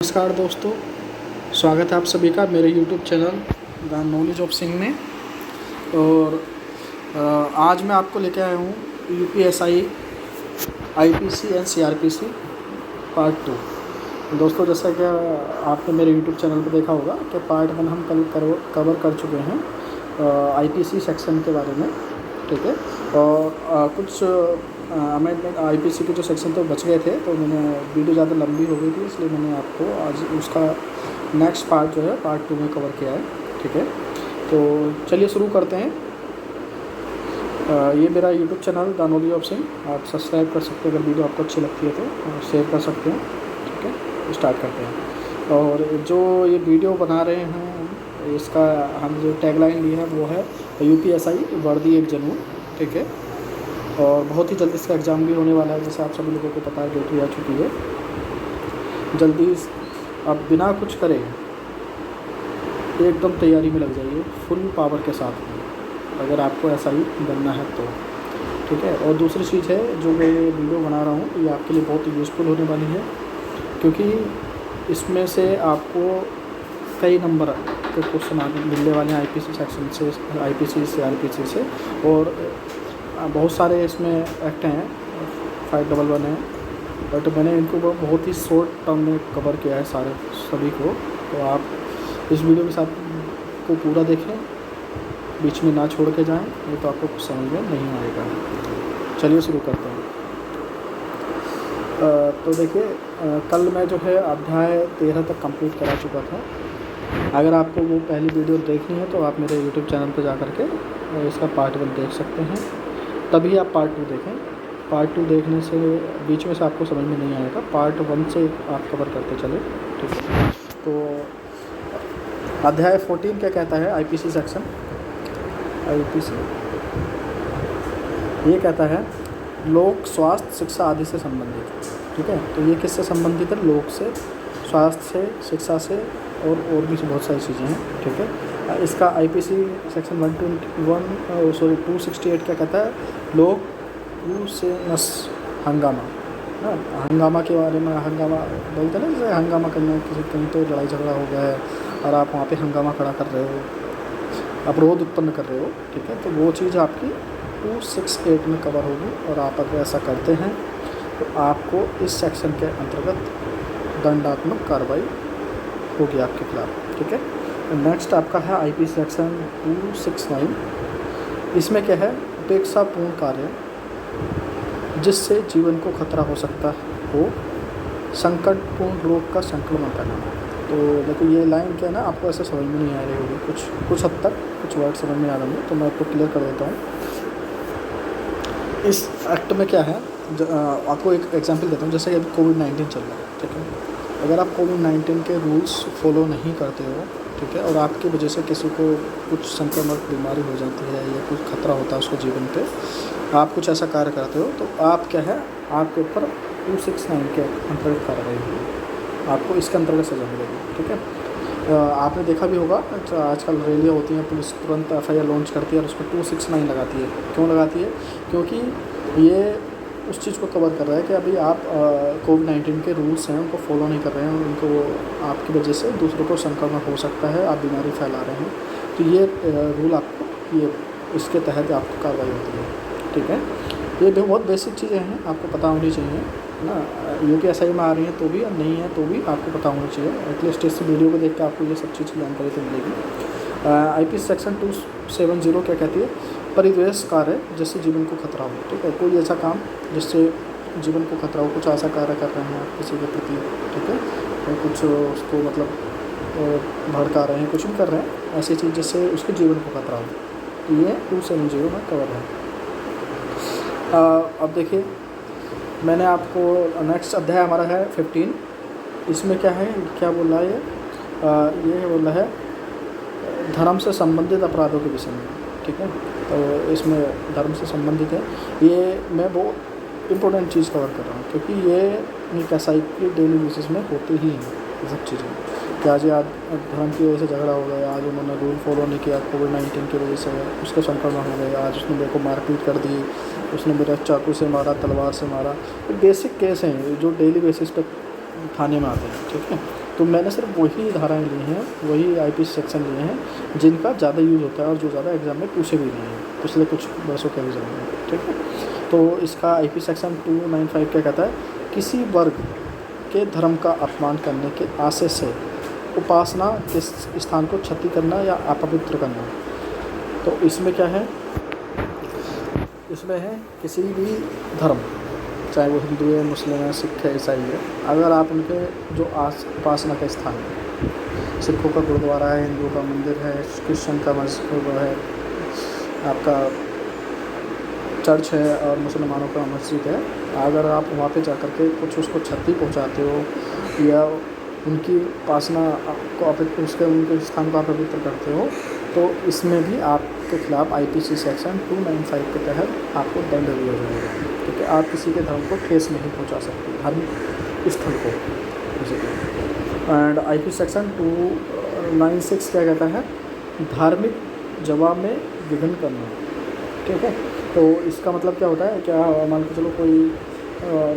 नमस्कार दोस्तों, स्वागत है आप सभी का मेरे YouTube channel the knowledge of Singh में। और आज मैं आपको लेके आया हूँ UPSI IPC and CRPC part 2। दोस्तों, जैसा कि आपने मेरे YouTube चैनल पर देखा होगा कि पार्ट 1 हम कल कवर कर चुके हैं IPC सेक्शन के बारे में, ठीक है। और कुछ अमेंडमेंट IPC के जो सेक्शन तो बच गए थे, तो मैंने वीडियो ज़्यादा लंबी हो गई थी, इसलिए मैंने आपको आज उसका नेक्स्ट पार्ट जो है पार्ट 2 में कवर किया है, ठीक है। तो चलिए शुरू करते हैं। ये मेरा YouTube channel the knowledge of Singh, आप सब्सक्राइब कर सकते हैं अगर वीडियो आपको अच्छी लगती है तो, शेयर कर सकते हैं, ठीक है। स्टार्ट करते हैं। और जो ये वीडियो बना रहे हैं, इसका हम जो टैगलाइन ली है वो है UPSI वर्दी एक जनून, ठीक है। और बहुत ही जल्दी इसका एग्ज़ाम भी होने वाला है, जैसे आप सभी लोगों को पता है, डेट भी आ चुकी है। जल्दी आप बिना कुछ करे एकदम तैयारी में लग जाइए फुल पावर के साथ, अगर आपको ऐसा ही बनना है तो, ठीक है। और दूसरी चीज़ है, जो मैं ये वीडियो बना रहा हूँ ये आपके लिए बहुत यूज़फुल होने वाली है, क्योंकि इसमें से आपको कई नंबर के क्वेश्चन मिलने वाले हैं IPC सेक्शन से, IPC से CRPC से। और बहुत सारे इसमें एक्ट हैं, 511 है, बट मैंने इनको बहुत ही शॉर्ट टर्म में कवर किया है सभी को। तो आप इस वीडियो के साथ को पूरा देखें, बीच में ना छोड़ के जाएं, नहीं तो आपको कुछ समझ में नहीं आएगा। चलिए शुरू करते हैं। तो देखिए, कल मैं जो है अध्याय 13 तक कंप्लीट करा चुका था। अगर आपको वो पहली वीडियो देखनी है तो आप मेरे YouTube चैनल पर जा कर के इसका पार्ट 1 देख सकते हैं, तभी आप पार्ट 2 देखें। पार्ट 2 देखने से बीच में से आपको समझ में नहीं आएगा, पार्ट 1 से आप कवर करते चले, ठीक है। तो अध्याय 14 क्या कहता है IPC सेक्शन, IPC ये कहता है लोक स्वास्थ्य शिक्षा आदि से संबंधित, ठीक है। तो ये किससे संबंधित है? लोक से, स्वास्थ्य से, शिक्षा से, और भी बहुत सारी चीज़ें हैं, ठीक है। इसका IPC सेक्शन 268 क्या कहता है? लोक से नस हंगामा, हाँ, हंगामा के बारे में। हंगामा बोलते हैं ना, जैसे हंगामा करना, किसी कहीं तो लड़ाई झगड़ा हो गया है और आप वहाँ पे हंगामा खड़ा कर रहे हो, अवरोध उत्पन्न कर रहे हो, ठीक है। तो वो चीज़ आपकी 268 में कवर होगी, और आप अगर ऐसा करते हैं तो आपको इस सेक्शन के अंतर्गत दंडात्मक कार्रवाई होगी आपके खिलाफ, ठीक है। नेक्स्ट आपका है IPC सेक्शन 269। इसमें क्या है? उपेक्षापूर्ण कार्य जिससे जीवन को खतरा हो सकता हो, संकटपूर्ण रोग का संक्रमण करना। तो देखो, ये लाइन क्या है ना, आपको ऐसे समझ में नहीं आ रही होगी, कुछ हद तक कुछ वर्ड समझ में आ रहे होंगे, तो मैं आपको क्लियर कर देता हूँ। इस एक्ट में क्या है, आपको एक एग्जांपल देता हूँ। जैसे अभी COVID-19 चल रहा है, ठीक है। अगर आप COVID-19 के रूल्स फॉलो नहीं करते हो, ठीक है, और आपकी वजह से किसी को कुछ संक्रामक बीमारी हो जाती है या कुछ खतरा होता है उसको जीवन पे, आप कुछ ऐसा कार्य करते हो, तो आप क्या है, आपके ऊपर 269 के अंतर्गत कार्रवाई होगी, आपको इसके अंतर्गत सजा मिलेगी, ठीक है। आपने देखा भी होगा, आजकल रैलियाँ होती हैं, पुलिस तुरंत FIR लॉन्च करती है और उस पर 269 लगाती है। क्यों लगाती है? क्योंकि ये उस चीज़ को कवर कर रहा है कि अभी आप COVID-19 के रूल्स हैं उनको फॉलो नहीं कर रहे हैं, उनको आपकी वजह से दूसरों को संक्रमण हो सकता है, आप बीमारी फैला रहे हैं, तो ये रूल आपको, ये इसके तहत आपको कार्रवाई होती है, ठीक है। ये बहुत बेसिक चीज़ें हैं, आपको पता होनी चाहिए ना। UPSI में आ रही हैं तो भी, और नहीं है तो भी आपको पता होना चाहिए। एटलीस्ट इस वीडियो को देख के आपको ये सब चीज़ की जानकारी तो मिलेगी। IPC सेक्शन 270 क्या कहती है? परिद्वेष कार्य जिससे जीवन को खतरा हो, ठीक है। कोई ऐसा काम जिससे जीवन को खतरा हो, कुछ ऐसा कार्य कर रहे हैं आप किसी के प्रति, ठीक है, और कुछ उसको मतलब भड़का रहे हैं, कुछ भी कर रहे हैं, ऐसी चीज़ जिससे उसके जीवन को खतरा हो, तो ये 270 में कवर है। अब देखिए, मैंने आपको नेक्स्ट अध्याय हमारा है 15। इसमें क्या है, क्या बोल रहा है ये बोल रहा है धर्म से संबंधित अपराधों के विषय में, ठीक है। तो इसमें धर्म से संबंधित है, ये मैं बहुत इम्पोर्टेंट चीज़ कवर कर रहा हूँ, क्योंकि ये एक SI की डेली बेसिस में होती ही हैं ये सब चीज़ें। कि आज धर्म की वजह से झगड़ा हो गया, आज उन्होंने रूल फॉलो नहीं किया COVID-19 की वजह से, उसके संक्रमण हो गए, आज उसने मेरे को मारपीट कर दी, उसने मेरा चाकू से मारा, तलवार से मारा। तो बेसिक केस हैं जो डेली बेसिस पे थाने में आते हैं, ठीक है। तो मैंने सिर्फ वही धाराएँ ली हैं, वही आईपीसी सेक्शन लिए हैं जिनका ज़्यादा यूज़ होता है और जो ज़्यादा एग्ज़ाम में पूछे भी नहीं हैं पिछले कुछ वर्षों के एग्ज़ाम में, ठीक है। तो इसका आईपीसी सेक्शन 295 क्या कहता है, किसी वर्ग के धर्म का अपमान करने के आशय से उपासना के स्थान को क्षति करना या अपवित्र करना। तो इसमें क्या है, इसमें है किसी भी धर्म, चाहे वो हिंदू है, मुस्लिम है, सिख है, ईसाई है, अगर आप उनके जो उपासना का स्थान है, सिखों का गुरुद्वारा है, हिंदुओं का मंदिर है, क्रिश्चियन का मस्जिद है, आपका चर्च है और मुसलमानों का मस्जिद है, अगर आप वहाँ पे जा कर के कुछ उसको क्षति पहुँचाते हो या उनकी उपासना को उसके उनके स्थान को आप अपवित्र करते हो, तो इसमें भी आपके खिलाफ़ आईपीसी सेक्शन 295 के तहत आपको दंड दिया जाएगा, क्योंकि आप किसी के धर्म को ठेस नहीं पहुंचा सकते, धार्मिक स्थल को बेसिकली। एंड आईपीसी सेक्शन 296 क्या कहता है, धार्मिक जवाब में विघ्न करना, ठीक है। तो इसका मतलब क्या होता है, क्या मान के चलो कोई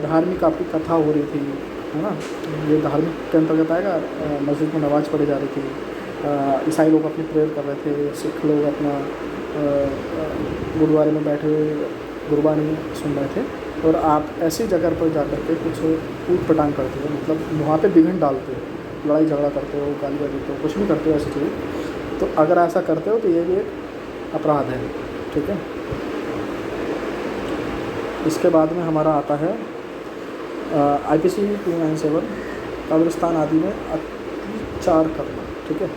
धार्मिक आपकी कथा हो रही थी, है ना, ये धार्मिक के अंतर्गत आएगा, मस्जिद में नमाज़ पढ़ी जा रही थी, ईसाई लोग अपनी प्रेयर कर रहे थे, सिख लोग अपना गुरुद्वारे में बैठे हुए गुरबानी सुन रहे थे, और आप ऐसी जगह पर जा कर के कुछ ऊट पटांग करते हो, मतलब वहाँ पे विघ्न डालते हो, लड़ाई झगड़ा करते हो, गालियाँ देते हो, कुछ भी करते हो ऐसी चीज़, तो अगर ऐसा करते हो तो ये भी एक अपराध है, ठीक है। इसके बाद में हमारा आता है आईपीसी 297 कब्रिस्तान आदि में अत्याचार करना, ठीक है।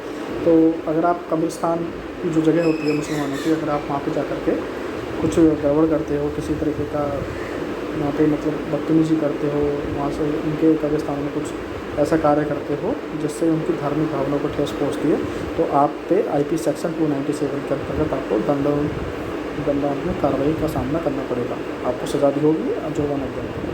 तो अगर आप कब्रिस्तान की जो जगह होती है मुसलमानों की, अगर आप वहाँ पे जा कर के कुछ गड़बड़ करते हो, किसी तरीके का वहाँ पे मतलब बदतमीजी करते हो, वहाँ से उनके कब्रिस्तान में कुछ ऐसा कार्य करते हो जिससे उनकी धार्मिक भावनाओं को ठेस पहुँचती है, तो आप पे आईपीसी सेक्शन 297 के अंतर्गत आपको दंडात्मक कार्रवाई का सामना करना पड़ेगा, आपको सज़ा भी होगी और जुर्माना भी देना पड़ेगा,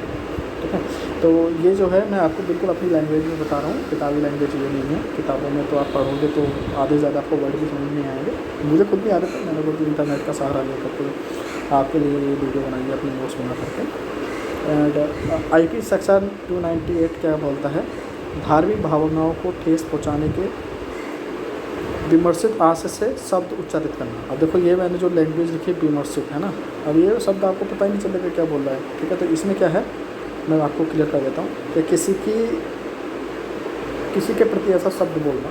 ठीक है। तो ये जो है मैं आपको बिल्कुल अपनी लैंग्वेज में बता रहा हूँ, किताबी लैंग्वेज ये नहीं है, किताबों में तो आप पढ़ोगे तो आधे ज़्यादा आपको वर्ड भी समझ नहीं आएंगे, मुझे खुद भी आ रहा था, मैंने खुद इंटरनेट का सहारा लेकर के आपके लिए ये वीडियो बनाई है अपनी नोट्स बना करके। एंड आईपीसी सेक्शन 298 क्या बोलता है, धार्मिक भावनाओं को ठेस पहुँचाने के विमर्शित आशय से शब्द उच्चारित करना। अब देखो ये मैंने जो लैंग्वेज लिखी विमर्शित है ना, अब ये शब्द आपको पता ही नहीं चलेगा क्या बोल रहा है, ठीक है। तो इसमें क्या है, मैं आपको क्लियर कर देता हूँ कि किसी के प्रति ऐसा शब्द बोलना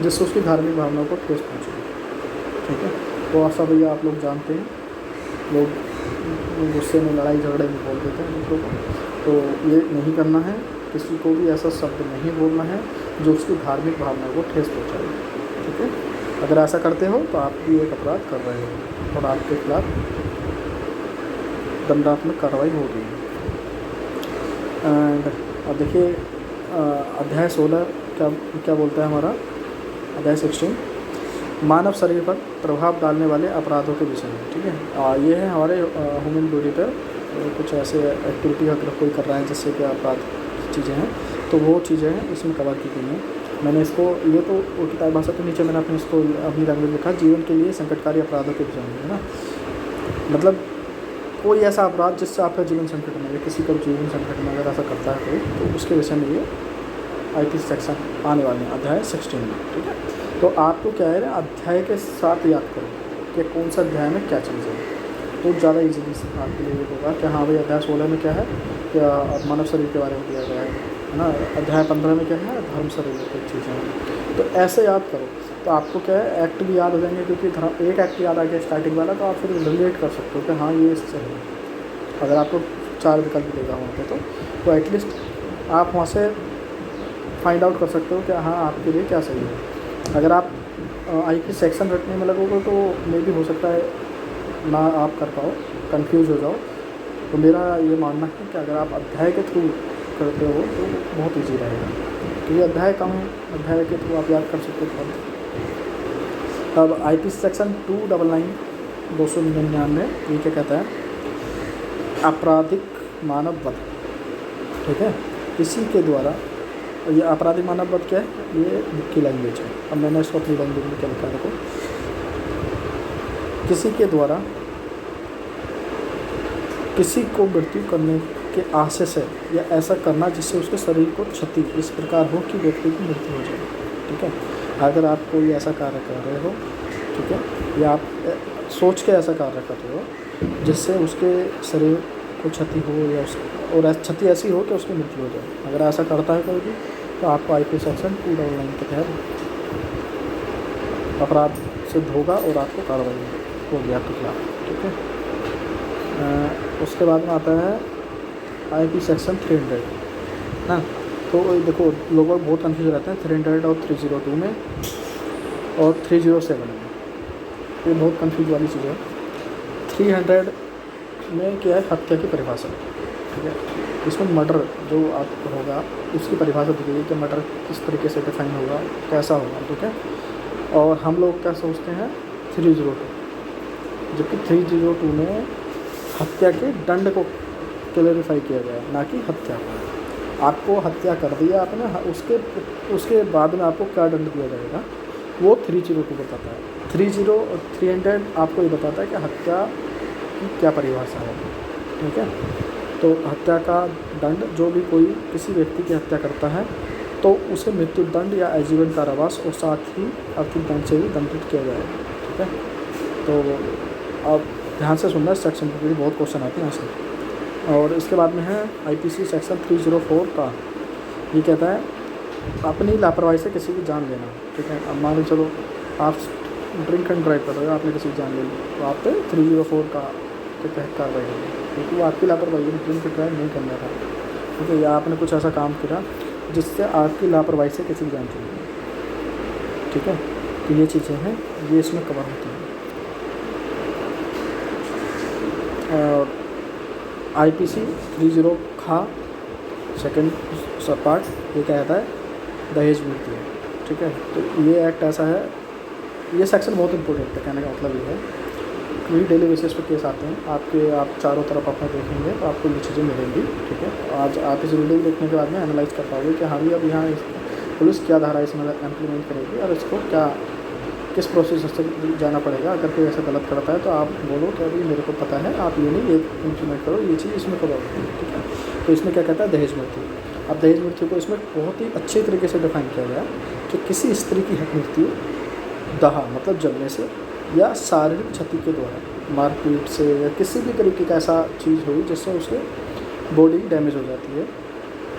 जिससे उसकी धार्मिक भावनाओं को ठेस पहुँचे, ठीक है। तो ऐसा भैया आप लोग जानते हैं, लोग गुस्से में लड़ाई झगड़े में बोल देते हैं दूसरों को, तो ये नहीं करना है, किसी को भी ऐसा शब्द नहीं बोलना है जो उसकी धार्मिक भावनाओं को ठेस पहुँचाए, ठीक है। अगर ऐसा करते हो तो आप भी एक अपराध कर रहे हो और आपके खिलाफ दंडात्मक कार्रवाई होगी। एंड अब देखिए अध्याय 16 क्या बोलता है हमारा, अध्याय 16 मानव शरीर पर प्रभाव डालने वाले अपराधों के विषय में, ठीक है। ये है हमारे ह्यूमन बॉडी पर कुछ ऐसे एक्टिविटी अगर कोई कर रहा है जिससे कि अपराध चीज़ें हैं, तो वो चीज़ें हैं इसमें कवर की गई हैं। मैंने इसको ये तो किताब भाषा के नीचे मैंने अपने इसको अपनी लैंग्वेज लिखा, जीवन के लिए संकटकारी अपराधों के विषय में, है ना, मतलब कोई ऐसा अपराध जिससे आपका जीवन संकट में है, किसी का जीवन संकट में अगर ऐसा करता है कोई, तो उसके विषय में ये आईपीसी सेक्शन आने वाले हैं अध्याय 16 में, ठीक है। तो आपको क्या है, अध्याय के साथ याद करो कि कौन सा अध्याय में क्या चीज़ है, तो ज़्यादा ईजीली आपके लिए ये होगा कि हाँ भाई अध्याय 16 में क्या है, क्या मानव शरीर के बारे में दिया गया है ना, अध्याय 15 में क्या है, धर्म से रिलेटेड चीज़ें हैं। तो ऐसे याद करो तो आपको क्या है, एक्ट भी याद हो जाएंगे, क्योंकि एक एक्ट याद आ गया स्टार्टिंग वाला, तो आप फिर रिलेट कर सकते हो कि हाँ ये इससे है। अगर आपको 4 विकल्प देगा वहाँ पे तो एटलीस्ट आप वहाँ से फाइंड आउट कर सकते हो कि हाँ आपके लिए क्या सही है। अगर आप आईपीसी सेक्शन रखने में लगोगे तो मे भी हो सकता है ना आप कर पाओ, कंफ्यूज हो जाओ। तो मेरा ये मानना है कि अगर आप अध्याय के थ्रू करते हो तो बहुत ईजी रहेगा, क्योंकि अध्याय कम है, अध्याय के थ्रू आप याद कर सकते हो। अब आईपीसी सेक्शन 299 ये क्या कहता है, आपराधिक मानव वध, ठीक है। किसी के द्वारा, ये आपराधिक मानव वध क्या है, ये बुक की लैंग्वेज है, अब मैंने इसको अपनी लैंग्वेज में क्या लिखा देखो, किसी के द्वारा किसी को मृत्यु करने के आशय से या ऐसा करना जिससे उसके शरीर को क्षति इस प्रकार हो कि व्यक्ति की मृत्यु हो जाए। ठीक है, अगर आप कोई ऐसा कार्य कर रहे हो, ठीक है, या आप सोच के ऐसा कार्य कर रहे हो जिससे उसके शरीर को क्षति हो या और क्षति ऐसी हो कि उसकी मृत्यु हो जाए, अगर ऐसा करता है कोई भी तो आपको आईपीसी सेक्शन 299 के तहत अपराध सिद्ध होगा और आपको कार्रवाई होगी आपके खिलाफ। ठीक है, उसके बाद में आता है आईपी सेक्शन 300 ना। तो देखो लोग बहुत कन्फ्यूज रहते हैं 300 और 302 में और 307 में, ये बहुत कन्फ्यूज वाली चीज़ है। 300 में क्या है, हत्या की परिभाषा। ठीक है, इसमें मर्डर जो आप होगा उसकी परिभाषा दी गई है कि मर्डर किस तरीके से डिफाइन होगा, कैसा होगा। ठीक है, और हम लोग क्या सोचते हैं 302, जबकि 302 में हत्या के दंड को क्लैरिफाई किया गया है, ना कि हत्या। आपको हत्या कर दिया आपने, उसके बाद में आपको क्या दंड दिया जाएगा वो 302 बताता है। 30 और 300 आपको ये बताता है कि हत्या की क्या परिभाषा है। ठीक है, तो हत्या का दंड, जो भी कोई किसी व्यक्ति की हत्या करता है तो उसे मृत्यु दंड या आजीवन कारावास और साथ ही आर्थिक दंड से भी दंडित किया जाएगा। ठीक है, तो आप ध्यान से सुनना, इस सेक्शन पर बहुत क्वेश्चन आते हैं ऐसे। और इसके बाद में है आईपीसी सेक्शन 304 का, ये कहता है अपनी लापरवाही से किसी की जान लेना। ठीक है, अब मान लो चलो आप ड्रिंक एंड ड्राइव कर रहे हो, आपने किसी की जान ले ली तो आप पे 304 का के तहत कार्रवाई होगी, क्योंकि वो आपकी लापरवाही है, ड्रिंक एंड ड्राइव नहीं करना था। ठीक है, या आपने कुछ ऐसा काम किया जिससे आपकी लापरवाही से किसी की जान चली गई। ठीक है, तो ये चीज़ें हैं, ये इसमें कवर होती हैं। और आईपीसी 30 खा सेकंड सब पार्ट, ये क्या कहता है, दहेज मृत्यु। ठीक है, तो ये एक्ट ऐसा है, ये सेक्शन बहुत इंपॉर्टेंट है, कहने का मतलब ये है क्योंकि डेली बेसिस पे केस आते हैं आपके, आप चारों तरफ अपना देखेंगे तो आपको ये चीज़ें मिलेंगी। ठीक है, आज आप इस वीडियो देखने के बाद में एनालाइज कर पाओगे कि हाँ भी अब यहाँ पुलिस क्या धारा इसमें इम्प्लीमेंट करेगी और इसको क्या किस प्रोसेस से जाना पड़ेगा। अगर कोई ऐसा गलत करता है तो आप बोलो कि अभी मेरे को पता है, आप ये नहीं ये इम्प्लीमेंट करो, ये चीज़ इसमें करो। ठीक है, तो इसमें क्या कहता है, दहेज मृत्यु। अब दहेज मृत्यु को इसमें बहुत ही अच्छे तरीके से डिफाइन किया गया कि किसी स्त्री की मृत्यु दहा मतलब जलने से या शारीरिक क्षति के द्वारा, मारपीट से या किसी भी तरीके का ऐसा चीज़ हुई जिससे उसके बॉडी डैमेज हो जाती है।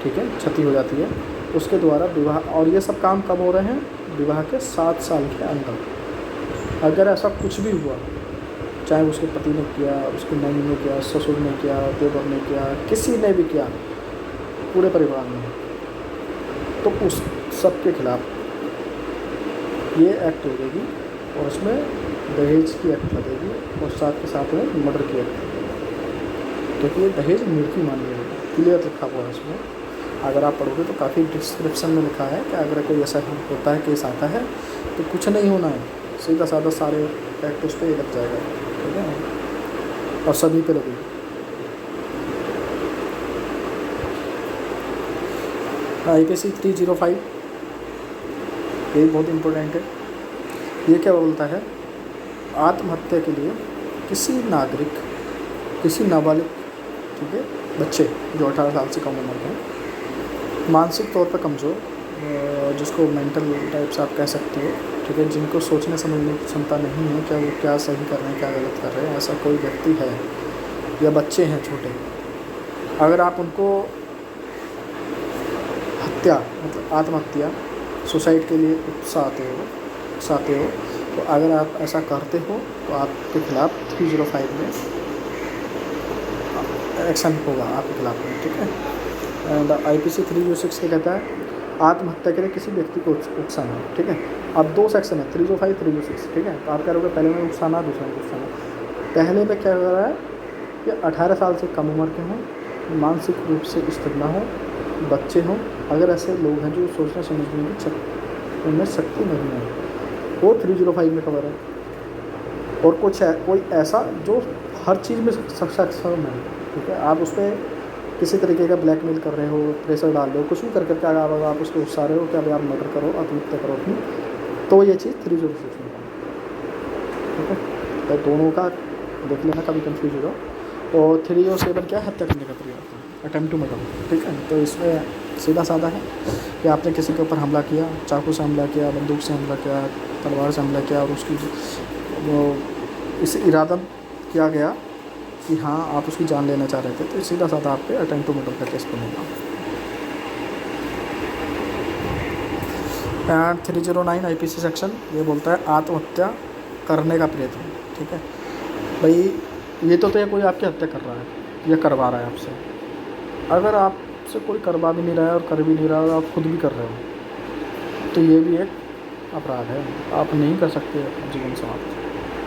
ठीक है, क्षति हो जाती है, उसके द्वारा विवाह, और ये सब काम कब हो रहे हैं, विवाह के 7 साल के अंदर। अगर ऐसा कुछ भी हुआ, चाहे उसके पति ने किया, उसके मम्मी ने किया, ससुर ने किया, देवर ने किया, किसी ने भी किया, पूरे परिवार ने, तो उस सब के खिलाफ ये एक्ट लगेगी और उसमें दहेज की एक्ट लगेगी और साथ के साथ में मर्डर की एक्ट लगेगी, क्योंकि ये दहेज मृत्यु मानी जाएगी। क्लियर लिखा हुआ है इसमें, अगर आप पढ़ोगे तो काफ़ी डिस्क्रिप्शन में लिखा है कि अगर कोई ऐसा होता है, केस आता है तो कुछ नहीं होना है, सीधा साधा सारे एक्ट उस पर लग जाएगा। ठीक है, और सभी पे लगेगी। आईपीसी 305 ये बहुत इम्पोर्टेंट है। ये क्या बोलता है, आत्महत्या के लिए किसी नागरिक, किसी नाबालिग, ठीक है, बच्चे जो 18 साल से कम उम्र के हैं, मानसिक तौर पर कमज़ोर, जिसको मेंटल टाइप्स आप कह सकते हो, ठीक है, जिनको सोचने समझने की क्षमता नहीं है क्या वो क्या सही कर रहे हैं क्या गलत कर रहे हैं, ऐसा कोई व्यक्ति है या बच्चे हैं छोटे, अगर आप उनको हत्या मतलब आत्महत्या सुसाइड के लिए उकसाते हो तो अगर आप ऐसा करते हो तो आपके खिलाफ 305 में एक्शन होगा आपके खिलाफ में। ठीक है, एंड आईपीसी 306 क्या कहता है, आत्महत्या के लिए किसी व्यक्ति को उकसाना। ठीक है, अब 2 सेक्शन है 305 306। ठीक है, तो आप कह रहे हो पहले में उकसाना, दूसरे में उकसाना। पहले में क्या हो रहा है कि 18 साल से कम उम्र के हों, मानसिक रूप से स्थिर ना हो, बच्चे हों, अगर ऐसे लोग हैं जो सोचने समझने की उनमें शक्ति नहीं है, वो 305 में कवर है। और कुछ है कोई ऐसा जो हर चीज़ में सक्षम है। ठीक है, आप उस पर किसी तरीके का ब्लैकमेल कर रहे हो, प्रेशर डाल रहे हो, कुछ भी कर करके अगर आप उसको उकसा रहे हो कि अभी आप मर्डर करो, आत्महत्या करो अपनी, तो ये चीज़ 306 में। ठीक है, तो दोनों का देख लेना, कभी कंफ्यूज होगा। और 307 क्या है, हत्या करने का प्रयास। अटेम्प्ट टू मर्डर, ठीक है। तो इसमें सीधा साधा है कि आपने किसी के ऊपर हमला किया, चाकू से हमला किया, बंदूक से हमला किया, तलवार से हमला किया, और उसकी वो इस इरादा किया गया कि हाँ आप उसकी जान लेना चाह रहे थे, तो सीधा साधा आप पे अटेम्प्ट टू मर्डर का केस बनेगा। एंड 309 IPC सेक्शन ये बोलता है आत्महत्या करने का प्रयत्न, ठीक है। भाई ये तो है कोई आपकी हत्या कर रहा है या करवा रहा है आपसे, अगर आपसे कोई करवा भी नहीं रहा है और कर भी नहीं रहा है और आप खुद भी कर रहे हो, तो ये भी एक अपराध है, आप नहीं कर सकते अपना जीवन समाप्त,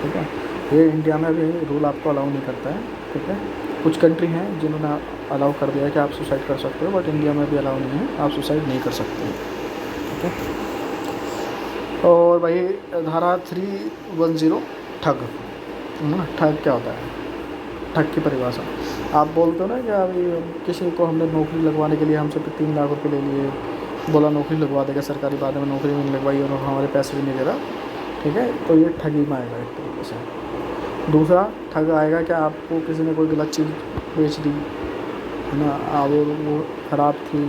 ठीक है। ये इंडिया में भी रूल आपको अलाउ नहीं करता है, ठीक है। कुछ कंट्री हैं जिन्होंने अलाउ कर दिया है कि आप सुसाइड कर सकते हो, बट इंडिया में भी अलाउ नहीं है, आप सुसाइड नहीं कर सकते, ठीक है। और भाई धारा 310 ठग, है ना। ठग क्या होता है, ठग की परिभाषा, आप बोलते हो ना कि अभी किसी को हमने नौकरी लगवाने के लिए हमसे 3 लाख रुपए ले लिए, बोला नौकरी लगवा देगा सरकारी, बाद में नौकरी नहीं लगवाई और हमारे पैसे भी नहीं दे रहा, ठीक है। तो ये ठगी में आएगा एक तरीके से। दूसरा ठग आएगा कि आपको किसी ने कोई गलत चीज़ बेच दी, है ना, वो ख़राब थी,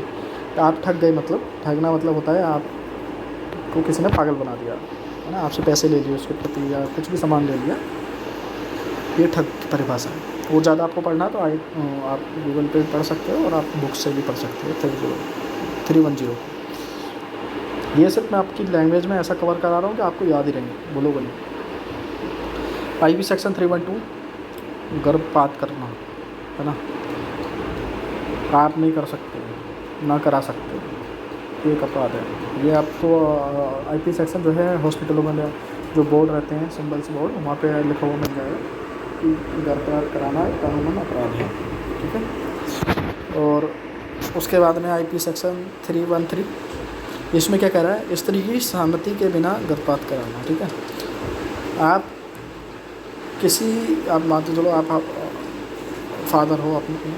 तो आप ठग गए। मतलब ठगना मतलब होता है आपको किसी ने पागल बना दिया, है ना, आपसे पैसे ले लिए उसके प्रति या कुछ भी सामान ले लिया, ये ठग की परिभाषा है। वो ज़्यादा आपको पढ़ना तो आप गूगल पे पढ़ सकते हो और आप बुक से भी पढ़ सकते हो 310। ये सिर्फ मैं आपकी लैंग्वेज में ऐसा कवर करा रहा हूँ कि आपको याद ही रहेंगे, बोलोगे नहीं। IPC सेक्शन 312 गर्भपात करना, है ना, आप नहीं कर सकते, ना करा सकते, ये एक अपराध है। ये आपको IPC सेक्शन जो है हॉस्पिटलों में जो बोर्ड रहते हैं, सिम्बल्स बोर्ड, वहाँ पे लिखा हुआ मिल जाएगा कि गर्भपात कराना कानूनन अपराध है, ठीक है। और उसके बाद में IPC सेक्शन 313, इसमें क्या कह रहा है, स्त्री की सहमति के बिना गर्भपात कराना, ठीक है। आप आप मानते चलो आप फादर हो, अपनी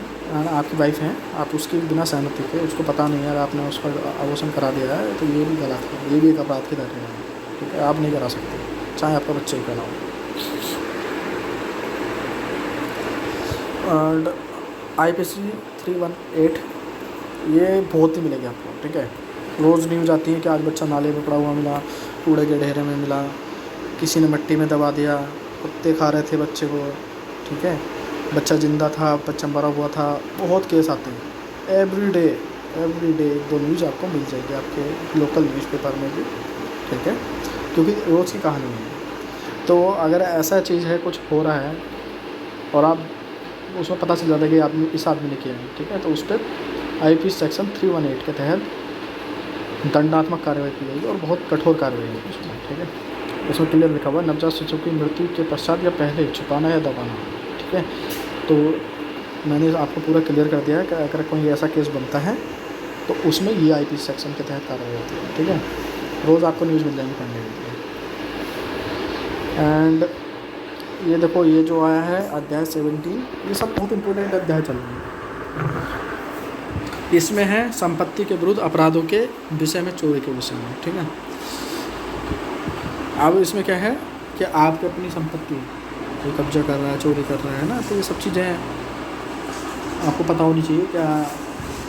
आपकी वाइफ हैं, आप उसकी बिना सहमति के, उसको पता नहीं है और आपने उस पर अबॉर्शन करा दिया है, तो ये भी गलत है, ये भी एक अपराध के दायरे में है, ठीक है। आप नहीं करा सकते, चाहे आपका बच्चा ही पैदा हो। और IPC 318 ये बहुत ही मिलेगी आपको, ठीक है। रोज़ न्यूज़ आती है कि आज बच्चा नाले में पड़ा हुआ मिला, कूड़े के ढेरे में मिला, किसी ने मिट्टी में दबा दिया, कुत्ते खा रहे थे बच्चे को, ठीक है, बच्चा ज़िंदा था, बच्चा मरा हुआ था। बहुत केस आते हैं एवरी डे 1-2 न्यूज़ आपको मिल जाएगी आपके लोकल न्यूज़पेपर में भी, ठीक है, क्योंकि रोज़ की कहानी है। तो अगर ऐसा चीज़ है, कुछ हो रहा है और आप उसमें पता चल जाता है कि आदमी इस आदमी ने किया है, ठीक है, तो उस पर IPC सेक्शन 318 के तहत दंडात्मक कार्रवाई की जाएगी और बहुत कठोर कार्रवाई है उसमें, ठीक है। इसमें क्लियर लिखा हुआ है नवजात शिशु की मृत्यु के पश्चात या पहले छुपाना या दबाना, ठीक है। तो मैंने आपको पूरा क्लियर कर दिया है कि अगर कोई ऐसा केस बनता है तो उसमें ये IPC सेक्शन के तहत कार्रवाई होती है, ठीक है। रोज़ आपको न्यूज़ मिल जाएंगी पढ़ने के लिए। एंड ये देखो, ये जो आया है अध्याय 17, ये सब बहुत इंपॉर्टेंट अध्याय चल रहे हैं। इसमें है संपत्ति के विरुद्ध अपराधों के विषय में, चोरी के विषय में, ठीक है। अब इसमें क्या है कि आपकी अपनी संपत्ति कोई कब्जा कर रहा है, चोरी कर रहा है ना, तो ये सब चीज़ें आपको पता होनी चाहिए। क्या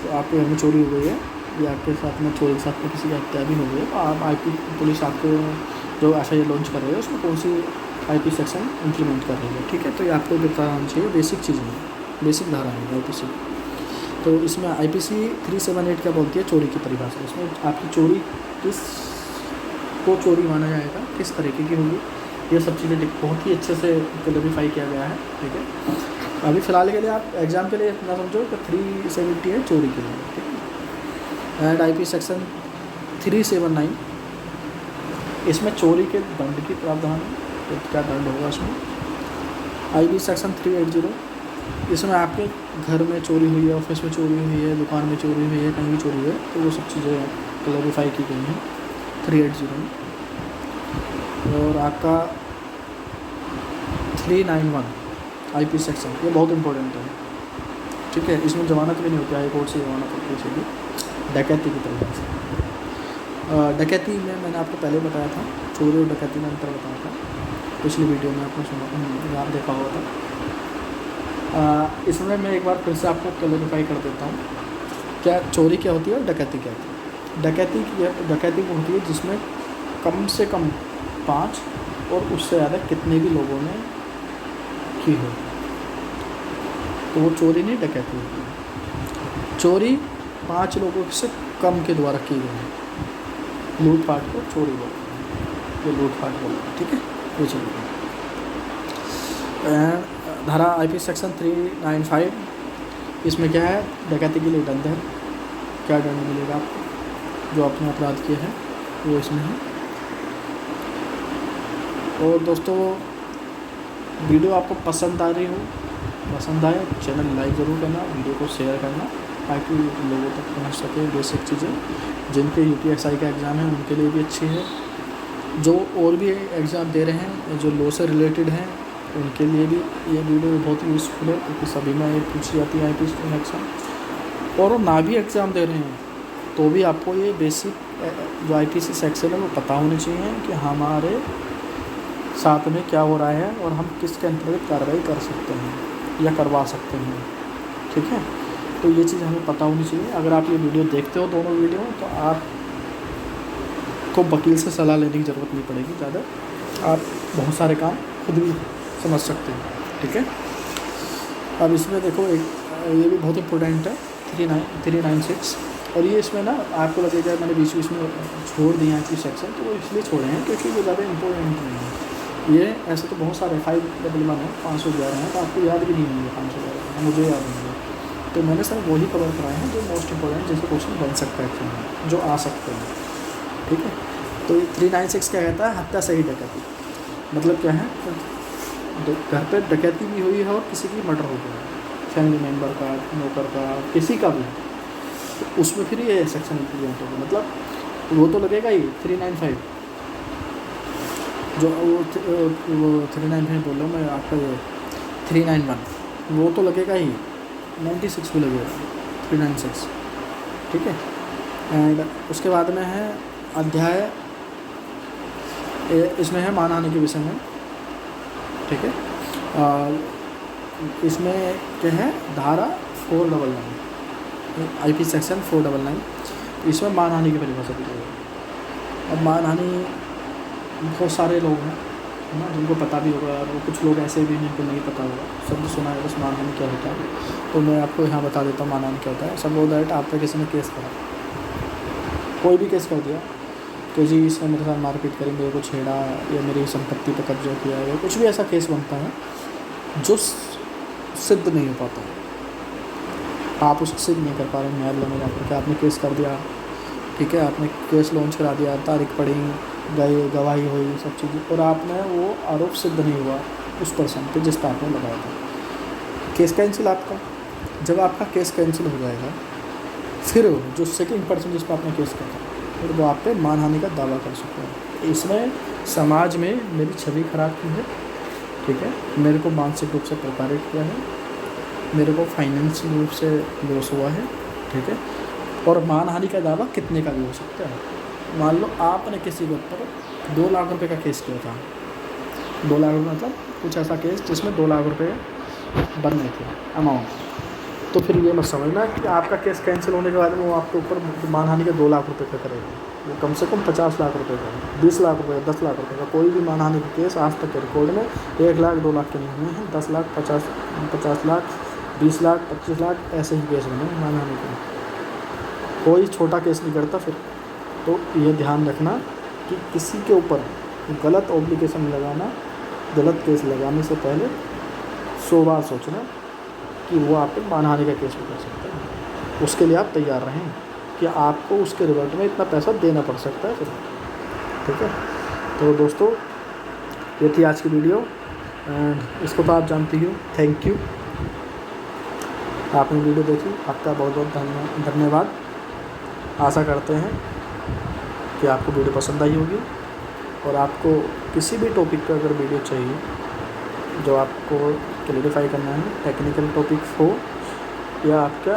तो आपके घर में चोरी हो गई है या आपके साथ में चोरी के साथ में किसी की हत्या भी हो गई है, तो आप पुलिस आपको जो FIR लॉन्च कर रही है उसमें कौन सी IPC सेक्शन इम्प्लीमेंट कर रही है, ठीक है। तो ये आपको पता होना चाहिए, बेसिक चीज़ है, बेसिक धारा है IPC। तो इसमें IPC 378 क्या बोलती है, चोरी की परिभाषा। इसमें आपकी चोरी किस को चोरी माना जाएगा, किस तरीके की होगी, ये सब चीज़ें बहुत ही अच्छे से क्लैरिफाई किया गया है, ठीक है। अभी फ़िलहाल के लिए आप एग्ज़ाम के लिए इतना समझो कि 370 है चोरी के लिए, ठीक है। एंड IPC सेक्शन 379, इसमें चोरी के दंड की प्रावधान है, तो क्या दंड होगा इसमें। IPC सेक्शन 380, इसमें आपके घर में चोरी हुई है, ऑफिस में चोरी हुई है, दुकान में चोरी हुई है, कहीं भी चोरी हुई है, तो वो सब चीज़ें क्लैरिफाई की गई हैं 380 में। और आपका 391 IPC सेक्शन, ये बहुत इंपॉर्टेंट है, ठीक है। इसमें जमानत भी नहीं होती, हाई कोर्ट से जमानत होती है, चलिए। डकैती की तरफ से, डकैती में मैंने आपको पहले बताया था, चोरी और डकैती में अंतर बताया था, पिछली वीडियो में आपने सुना, आप देखा हुआ था। इसमें मैं एक बार फिर से आपको क्लैरिफाई कर देता हूँ, क्या चोरी क्या होती है और डकैती क्या होती है। डकैती वो होती है जिसमें कम से कम 5 और उससे ज़्यादा कितने भी लोगों ने की हो, तो वो चोरी नहीं डकैती होती है। चोरी 5 लोगों से कम के द्वारा की गई है, लूटपाट को चोरी बोलते हैं, ये लूटपाट बोलते हैं, ठीक है। ये चलिए धारा आईपी सेक्शन 395, इसमें क्या है, डकैती के लिए दंड है, क्या दंड मिलेगा आपको जो आपने अपराध किए हैं वो इसमें है। और दोस्तों वीडियो आपको पसंद आ रही हो, पसंद आए चैनल लाइक ज़रूर करना, वीडियो को शेयर करना, ताकि लोगों तक पहुंच सके बेसिक चीज़ें। जिनके यूपीएसआई का एग्ज़ाम है उनके लिए भी अच्छी है, जो और भी एग्ज़ाम दे रहे हैं जो लॉ से रिलेटेड हैं उनके लिए भी ये वीडियो बहुत यूज़फुल है, क्योंकि सभी में ये पूछी जाती है आईपी एग्ज़ाम। और ना भी एग्ज़ाम दे रहे हैं तो भी आपको ये बेसिक जो आईपीसी सेक्शन है वो पता होनी चाहिए कि हमारे साथ में क्या हो रहा है और हम किसके अंतर्गत कार्रवाई कर सकते हैं या करवा सकते हैं, ठीक है। तो ये चीज़ हमें पता होनी चाहिए। अगर आप ये वीडियो देखते हो, दोनों वीडियो, तो आपको वकील से सलाह लेने की ज़रूरत नहीं पड़ेगी ज़्यादा, आप बहुत सारे काम खुद भी समझ सकते हैं, ठीक है। अब इसमें देखो ये भी बहुत इंपॉर्टेंट है 396, और ये इसमें ना आपको लगेगा मैंने बीच बीच में छोड़ दिया है कि सेक्शन, तो वो इसलिए छोड़े हैं क्योंकि वो ज़्यादा इंपॉर्टेंट नहीं है। ये ऐसे तो बहुत सारे 511 है, 511 हैं, तो आपको याद भी नहीं होंगे 511, मुझे याद नहीं है, तो मैंने सर वही कवर कराए हैं जो मोस्ट इंपॉर्टेंट जैसे क्वेश्चन बन सकता है एक्चुअली, जो आ सकते हैं, ठीक है। तो 396 क्या कहता है, हत्या सही डकैती, मतलब क्या है, घर पे डकैती भी हुई है और किसी की मर्डर हो गया है, फैमिली मेम्बर का, नौकर का, किसी का भी, तो उसमें फिर ये सेक्शन इम्प्लीमेंट होगा। मतलब वो तो लगेगा ही 395, जो वो 395 बोल रहा हूँ मैं, आपका ये 391 वो तो लगेगा ही, 96 भी लगेगा, 396, ठीक है। एंड उसके बाद में है अध्याय, इसमें है मानहानि के विषय में, ठीक है। इसमें क्या है, धारा 499 आईपी सेक्शन 499, इसमें मानहानि की परिभाषा दी गई है। अब मानहानि बहुत सारे लोग हैं ना जिनको पता भी होगा, और कुछ लोग ऐसे भी जिनको नहीं पता होगा, सब सुना है बस मानहानि क्या होता है, तो मैं आपको यहाँ बता देता हूँ मानहानि क्या होता है। सब वो दैट आप पे किसी ने केस करा, कोई भी केस कर दिया कि जी इसने मेरे साथ मारपीट करी, मेरे को छेड़ा या मेरी संपत्ति पर कब्जा किया, या कुछ भी ऐसा केस बनता है जो सिद्ध नहीं हो पाता, आप उसको सिद्ध नहीं कर पा रहे न्यायालय में जाकर के, आपने केस कर दिया, ठीक है, आपने केस लॉन्च करा दिया, तारीख पड़ी गई, गवाही हुई, सब चीज़ें, और आपने वो आरोप सिद्ध नहीं हुआ उस पर्सन पे जिस पर आपने लगाया था, केस कैंसिल आपका। जब आपका केस कैंसिल हो जाएगा, फिर जो सेकंड पर्सन जिस पर आपने केस किया था, फिर वो आप पे मानहानि का दावा कर सकते हैं। इसमें समाज में मेरी छवि खराब की है, ठीक है, मेरे को मानसिक रूप से प्रताड़ित किया है, मेरे को फाइनेंशियल रूप से लॉस हुआ है, ठीक है। और मानहानि का दावा कितने का भी हो सकता है। मान लो आपने किसी के ऊपर 2 लाख रुपए का केस किया था, 2 लाख मतलब कुछ ऐसा केस जिसमें 2 लाख रुपए बन रहे थे अमाउंट, तो फिर ये मत समझना कि आपका केस कैंसिल होने के बाद में वो आपके ऊपर मानहानि के 2 लाख रुपए का करेगा। वो कम से कम 50 लाख रुपए का, 20 लाख रुपए, 10 लाख रुपए का, कोई भी मानहानि के केस आज तक के रिकॉर्ड में 1 लाख 2 लाख के नहीं हुए हैं, 10 लाख 50 लाख 20 लाख 25 लाख ऐसे ही केस बने मानहानि के। कोई छोटा केस नहीं करता फिर। तो ये ध्यान रखना कि किसी के ऊपर गलत ऑब्लिगेशन लगाना, गलत केस लगाने से पहले 100 बार सोचना कि वो आप पे मानहानि का केस भी कर सकता है। उसके लिए आप तैयार रहें कि आपको उसके रिजल्ट में इतना पैसा देना पड़ सकता है फिर, ठीक है। तो दोस्तों ये थी आज की वीडियो, एंड इसको तो आप जानती हो। थैंक यू, आपने वीडियो देखी, आपका बहुत बहुत धन्यवाद। आशा करते हैं कि आपको वीडियो पसंद आई होगी, और आपको किसी भी टॉपिक पर अगर वीडियो चाहिए जो आपको क्लैरिफाई करना है, टेक्निकल टॉपिक हो या आपका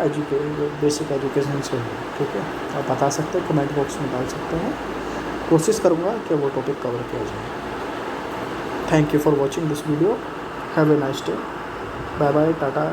बेसिक एजुकेशन से हो, ठीक है, आप बता सकते हैं, कमेंट बॉक्स में डाल सकते हैं। कोशिश करूँगा कि वो टॉपिक कवर किया जाए। Thank you for watching this video, have a nice day. Bye bye, Tata.